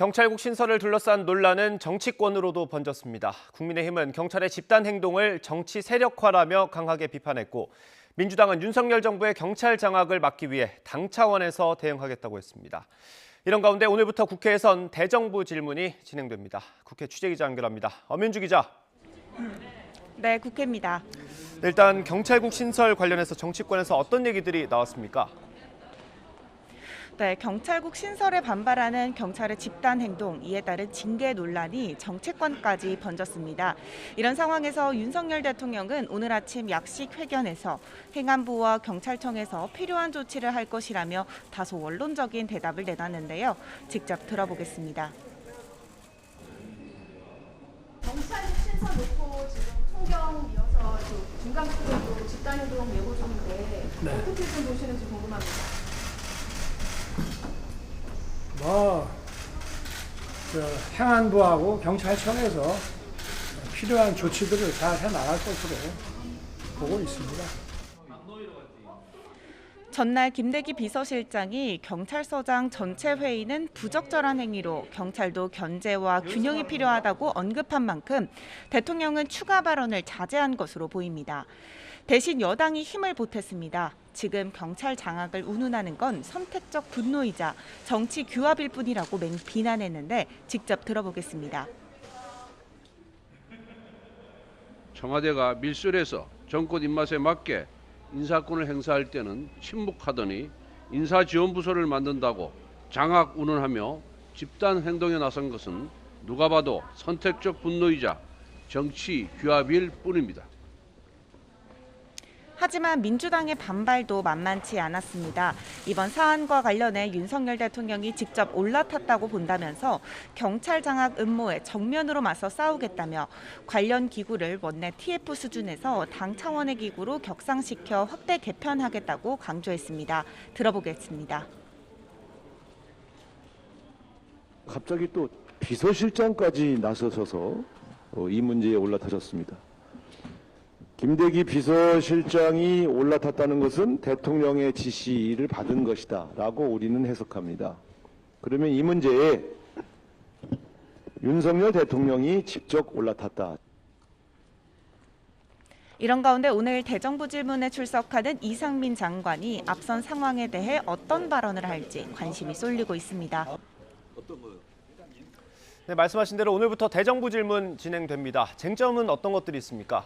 경찰국 신설을 둘러싼 논란은 정치권으로도 번졌습니다. 국민의힘은 경찰의 집단 행동을 정치 세력화라며 강하게 비판했고, 민주당은 윤석열 정부의 경찰 장악을 막기 위해 당 차원에서 대응하겠다고 했습니다. 이런 가운데 오늘부터 국회에선 대정부 질문이 진행됩니다. 국회 취재기자 연결합니다. 엄윤주 기자. 네, 국회입니다. 일단 경찰국 신설 관련해서 정치권에서 어떤 얘기들이 나왔습니까? 네, 경찰국 신설에 반발하는 경찰의 집단 행동, 이에 따른 징계 논란이 정치권까지 번졌습니다. 이런 상황에서 윤석열 대통령은 오늘 아침 약식 회견에서 행안부와 경찰청에서 필요한 조치를 할 것이라며 다소 원론적인 대답을 내놨는데요. 직접 들어보겠습니다. 경찰국 신설 놓고 지금 총경 이어서 중간부분도 집단행동 예고 중인데 어떻게 좀 보시는지 궁금합니다. 행안부하고 경찰청에서 필요한 조치들을 잘 해나갈 것으로 보고 있습니다. 전날 김대기 비서실장이 경찰서장 전체 회의는 부적절한 행위로 경찰도 견제와 균형이 필요하다고 언급한 만큼 대통령은 추가 발언을 자제한 것으로 보입니다. 대신 여당이 힘을 보탰습니다. 지금 경찰 장악을 운운하는 건 선택적 분노이자 정치 규합일 뿐이라고 비난했는데 직접 들어보겠습니다. 청와대가 밀실에서 정권 입맛에 맞게 인사권을 행사할 때는 침묵하더니 인사지원부서를 만든다고 장악 운운하며 집단 행동에 나선 것은 누가 봐도 선택적 분노이자 정치 규합일 뿐입니다. 하지만 민주당의 반발도 만만치 않았습니다. 이번 사안과 관련해 윤석열 대통령이 직접 올라탔다고 본다면서 경찰 장악 음모에 정면으로 맞서 싸우겠다며 관련 기구를 원내 TF 수준에서 당 차원의 기구로 격상시켜 확대 개편하겠다고 강조했습니다. 들어보겠습니다. 갑자기 또 비서실장까지 나서셔서 이 문제에 올라타셨습니다. 김대기 비서실장이 올라탔다는 것은 대통령의 지시를 받은 것이다 라고 우리는 해석합니다. 그러면 이 문제에 윤석열 대통령이 직접 올라탔다. 이런 가운데 오늘 대정부 질문에 출석하는 이상민 장관이 앞선 상황에 대해 어떤 발언을 할지 관심이 쏠리고 있습니다. 네, 말씀하신 대로 오늘부터 대정부 질문 진행됩니다. 쟁점은 어떤 것들이 있습니까?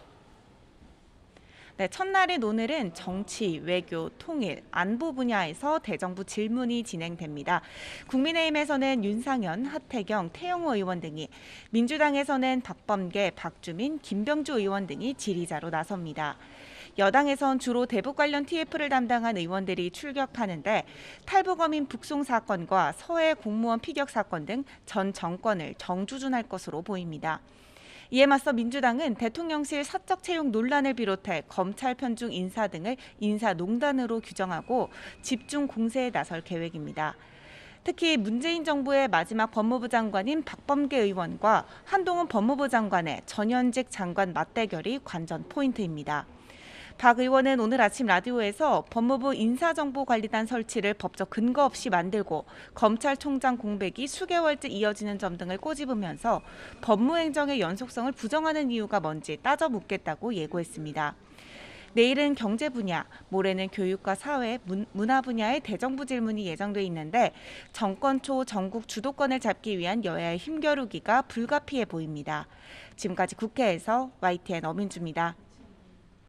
네, 첫날인 오늘은 정치, 외교, 통일, 안보 분야에서 대정부 질문이 진행됩니다. 국민의힘에서는 윤상현, 하태경, 태영호 의원 등이, 민주당에서는 박범계, 박주민, 김병주 의원 등이 질의자로 나섭니다. 여당에선 주로 대북 관련 TF를 담당한 의원들이 출격하는데 탈북어민 북송 사건과 서해 공무원 피격 사건 등 전 정권을 정주준할 것으로 보입니다. 이에 맞서 민주당은 대통령실 사적 채용 논란을 비롯해 검찰 편중 인사 등을 인사농단으로 규정하고 집중 공세에 나설 계획입니다. 특히 문재인 정부의 마지막 법무부 장관인 박범계 의원과 한동훈 법무부 장관의 전현직 장관 맞대결이 관전 포인트입니다. 박 의원은 오늘 아침 라디오에서 법무부 인사정보관리단 설치를 법적 근거 없이 만들고 검찰총장 공백이 수개월째 이어지는 점 등을 꼬집으면서 법무행정의 연속성을 부정하는 이유가 뭔지 따져 묻겠다고 예고했습니다. 내일은 경제 분야, 모레는 교육과 사회, 문화 분야의 대정부 질문이 예정돼 있는데 정권 초 전국 주도권을 잡기 위한 여야의 힘겨루기가 불가피해 보입니다. 지금까지 국회에서 YTN 엄윤주입니다.